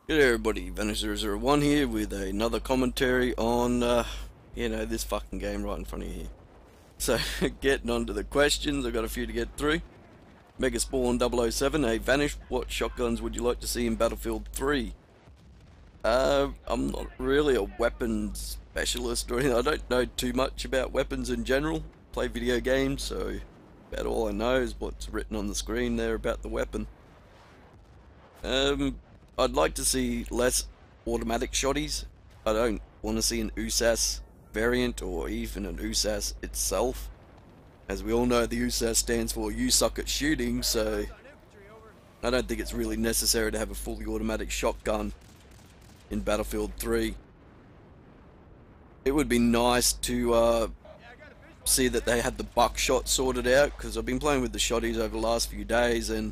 Good day everybody, Vanish001 here with another commentary on, this fucking game right in front of you here. So, getting on to the questions, I've got a few to get through. Megaspawn 007, hey Vanish, what shotguns would you like to see in Battlefield 3? I'm not really a weapons specialist or anything. I don't know too much about weapons in general. Play video games, so about all I know is what's written on the screen there about the weapon. I'd like to see less automatic shotties. I don't want to see an USAS variant or even an USAS itself. As we all know, the USAS stands for You Suck at Shooting, so I don't think it's really necessary to have a fully automatic shotgun in Battlefield 3. It would be nice to see that they had the buckshot sorted out, because I've been playing with the shotties over the last few days, and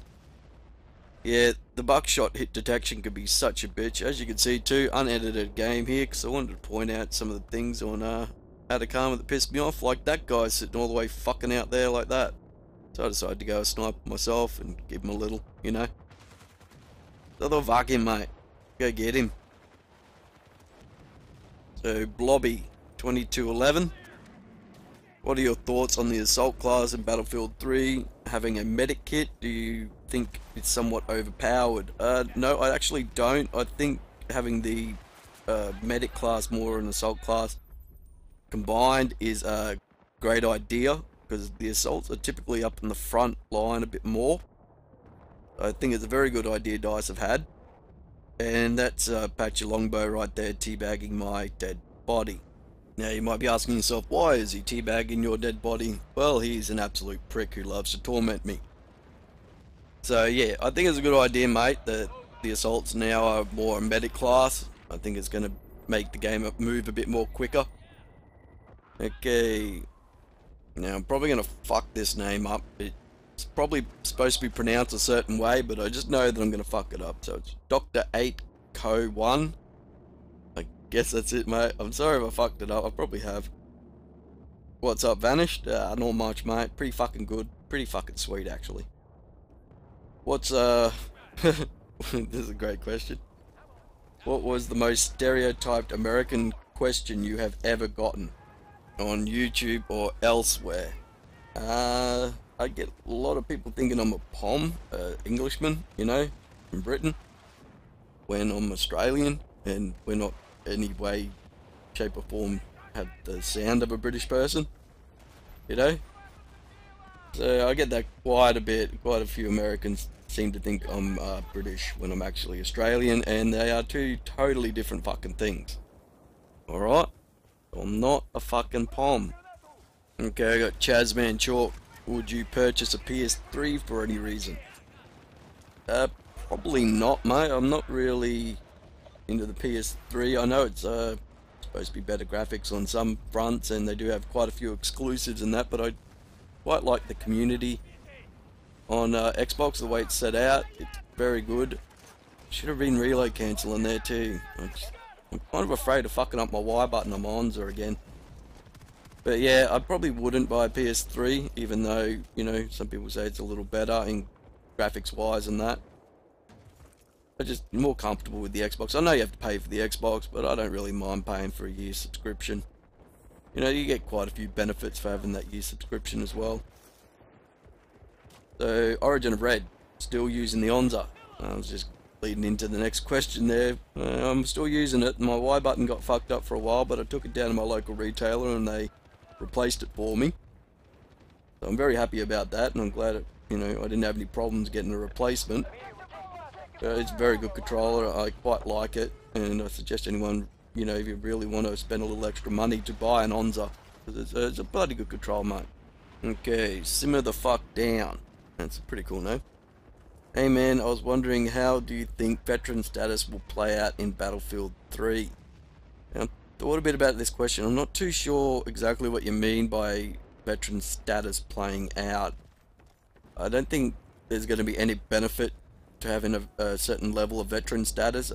yeah, the buckshot hit detection could be such a bitch. As you can see too, unedited game here, because I wanted to point out some of the things on Atacama that pissed me off, like that guy sitting all the way fucking out there like that. So I decided to go snipe myself and give him a little, you know. So they'll fuck him, mate. Go get him. So Blobby 2211. What are your thoughts on the assault class in Battlefield 3 having a medic kit? Do you think it's somewhat overpowered? No, I actually don't. I think having the medic class more and assault class combined is a great idea, because the assaults are typically up in the front line a bit more. I think it's a very good idea DICE have had. And that's Patchy Longbow right there teabagging my dead body. Now you might be asking yourself, why is he teabagging your dead body? Well, he's an absolute prick who loves to torment me. So yeah, I think it's a good idea, mate, that the assaults now are more a medic class. I think it's going to make the game move a bit more quicker. Okay, now I'm probably going to fuck this name up. It's probably supposed to be pronounced a certain way, but I just know that I'm going to fuck it up. So it's Dr. 8 Co 1. Guess that's it, mate. I'm sorry if I fucked it up. I probably have. What's up, Vanished? Not much, mate. Pretty fucking good. Pretty fucking sweet, actually. What's this is a great question. What was the most stereotyped American question you have ever gotten on YouTube or elsewhere? I get a lot of people thinking I'm a POM, Englishman, you know, from Britain, when I'm Australian, and we're not any way, shape or form have the sound of a British person, you know. So I get that quite a bit. Quite a few Americans seem to think I'm British when I'm actually Australian, and they are two totally different fucking things. Alright? I'm not a fucking POM. Okay, I got Chazman Chalk. Would you purchase a PS3 for any reason? Probably not, mate. I'm not really into the PS3. I know it's supposed to be better graphics on some fronts, and they do have quite a few exclusives in that, but I quite like the community on Xbox, the way it's set out. It's very good. Should have been reload cancel in there too. I'm kind of afraid of fucking up my Y button on my Onza again. But yeah, I probably wouldn't buy a PS3, even though, you know, some people say it's a little better in graphics wise and that. I'm just more comfortable with the Xbox. I know you have to pay for the Xbox, but I don't really mind paying for a year subscription. You know, you get quite a few benefits for having that year subscription as well. So, Origin of Red, still using the Onza. I was just leading into the next question there. I'm still using it. My Y button got fucked up for a while, but I took it down to my local retailer and they replaced it for me. So I'm very happy about that, and I'm glad it, you know, I didn't have any problems getting a replacement. It's a very good controller. I quite like it, and I suggest anyone, you know, if you really want to spend a little extra money, to buy an Onza, because it's a bloody good control, mate. Okay, simmer the fuck down. That's a pretty cool name. Hey man, I was wondering, how do you think veteran status will play out in Battlefield 3? Now, I thought a bit about this question. I'm not too sure exactly what you mean by veteran status playing out. I don't think there's going to be any benefit to having a certain level of veteran status.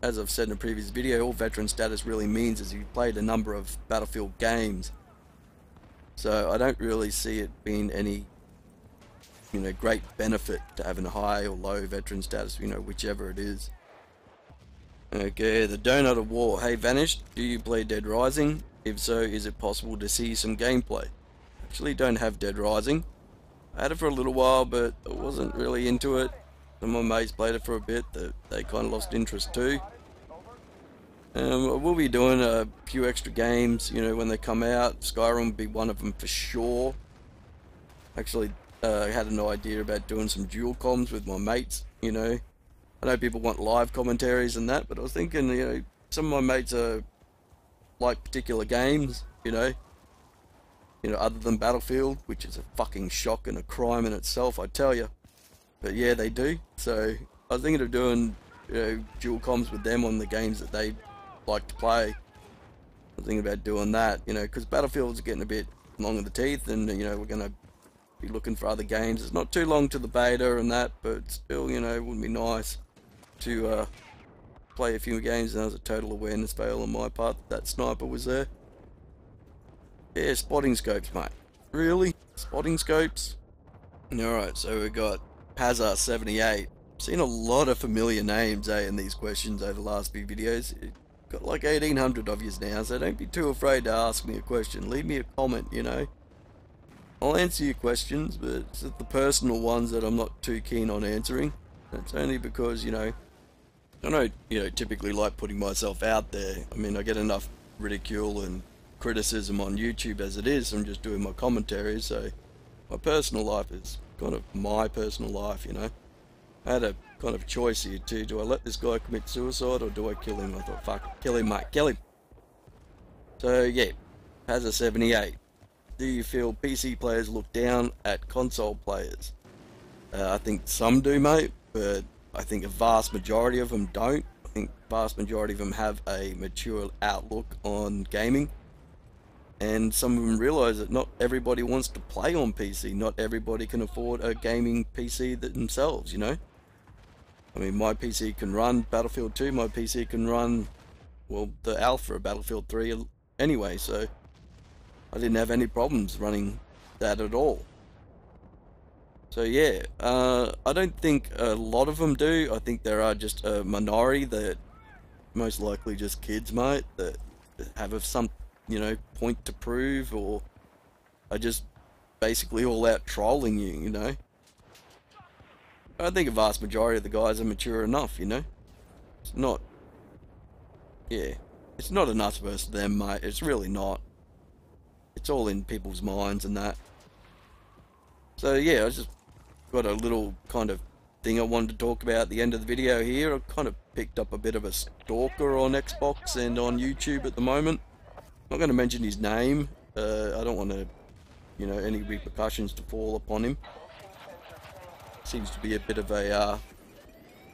As I've said in a previous video, all veteran status really means is you've played a number of Battlefield games. So I don't really see it being any, you know, great benefit to having a high or low veteran status, you know, whichever it is. Okay, the Donut of War. Hey, Vanished, do you play Dead Rising? If so, is it possible to see some gameplay? Actually, don't have Dead Rising. I had it for a little while, but I wasn't really into it. Some of my mates played it for a bit, they kind of lost interest too. We'll be doing a few extra games, you know, when they come out. Skyrim will be one of them for sure. Actually, I had an idea about doing some dual comms with my mates, you know. I know people want live commentaries and that, but I was thinking, you know, some of my mates are like particular games, you know, other than Battlefield, which is a fucking shock and a crime in itself, I tell you. But yeah, they do. So I was thinking of doing, you know, dual comms with them on the games that they like to play. I was thinking about doing that, you know, because Battlefield's getting a bit long in the teeth, and you know, we're gonna be looking for other games. It's not too long to the beta and that, but still, you know, it would be nice to play a few games. And that was a total awareness fail on my part that sniper was there. Yeah, spotting scopes, mate. Really? Spotting scopes? Alright, so we got Pazza78. Seen a lot of familiar names, in these questions over the last few videos. Got like 1800 of yous now, so don't be too afraid to ask me a question. Leave me a comment, you know. I'll answer your questions, but it's the personal ones that I'm not too keen on answering. That's only because, you know, I don't, you know, typically like putting myself out there. I mean, I get enough ridicule and criticism on YouTube as it is. I'm just doing my commentary, so my personal life is kind of my personal life, you know. I had a kind of choice here too. Do I let this guy commit suicide or do I kill him? I thought, fuck, kill him, mate, kill him. So yeah, Pazza78. Do you feel PC players look down at console players? I think some do, mate, but I think a vast majority of them don't. I think vast majority of them have a mature outlook on gaming, and some of them realise that not everybody wants to play on PC. Not everybody can afford a gaming PC themselves, you know. I mean, my PC can run Battlefield 2, my PC can run, well, the alpha of Battlefield 3 anyway, so I didn't have any problems running that at all. So yeah, I don't think a lot of them do. I think there are just a minority that, most likely just kids, mate, that have some, you know, point to prove, or are just basically all out trolling you, you know. I think a vast majority of the guys are mature enough, you know. It's not, yeah, it's not an us versus them, mate. It's really not. It's all in people's minds and that. So yeah, I just got a little kind of thing I wanted to talk about at the end of the video here. I kind of picked up a bit of a stalker on Xbox and on YouTube at the moment. I'm not going to mention his name. I don't want to, you know, any repercussions to fall upon him. Seems to be a bit of a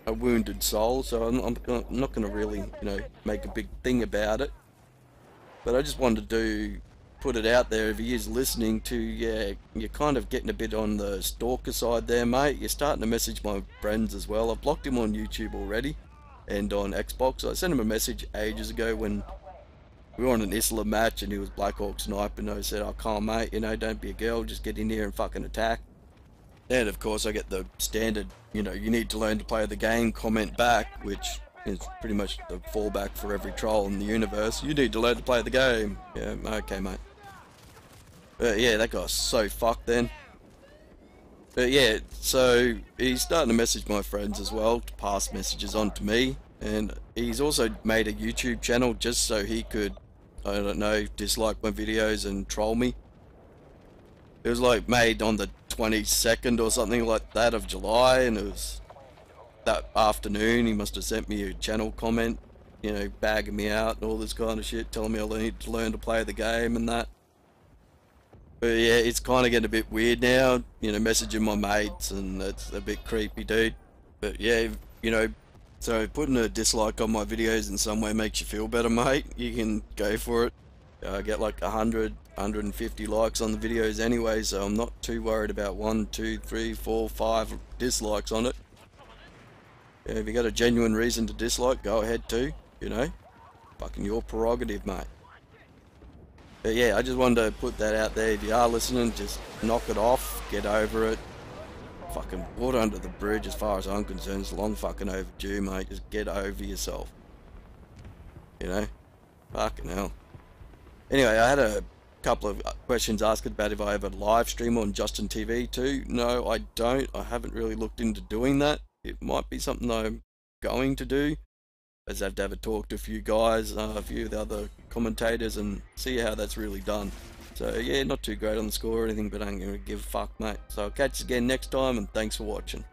wounded soul, so I'm not going to really, you know, make a big thing about it. But I just wanted to put it out there if he is listening to, yeah, you're kind of getting a bit on the stalker side there, mate. You're starting to message my friends as well. I've blocked him on YouTube already and on Xbox. I sent him a message ages ago when we were on an Isla match and he was Black Hawk sniping. I said, oh, calm, mate, you know, don't be a girl, just get in here and fucking attack. And of course I get the standard, you know, you need to learn to play the game comment back, which is pretty much the fallback for every troll in the universe. You need to learn to play the game. Yeah, okay, mate. But yeah, that guy's so fucked then. But yeah, so he's starting to message my friends as well, to pass messages on to me. And he's also made a YouTube channel just so he could, I don't know, dislike my videos and troll me. It was like made on the 22nd or something like that of July, and it was that afternoon. He must have sent me a channel comment, you know, bagging me out and all this kind of shit, telling me I need to learn to play the game and that. But yeah, it's kind of getting a bit weird now, you know, messaging my mates, and that's a bit creepy, dude. But yeah, you know, so putting a dislike on my videos in some way makes you feel better, mate. You can go for it. I get like 100, 150 likes on the videos anyway, so I'm not too worried about 1, 2, 3, 4, 5 dislikes on it. Yeah, if you got a genuine reason to dislike, go ahead too, you know. Fucking your prerogative, mate. But yeah, I just wanted to put that out there. If you are listening, just knock it off, get over it. Fucking water under the bridge as far as I'm concerned. It's long fucking overdue, mate. Just get over yourself. You know, fucking hell. Anyway, I had a couple of questions asked about if I ever live stream on Justin TV too. No, I don't. I haven't really looked into doing that. It might be something I'm going to do. I just have to have a talk to a few guys, a few of the other commentators, and see how that's really done. So yeah, not too great on the score or anything, but I ain't gonna give a fuck, mate. So I'll catch you again next time, and thanks for watching.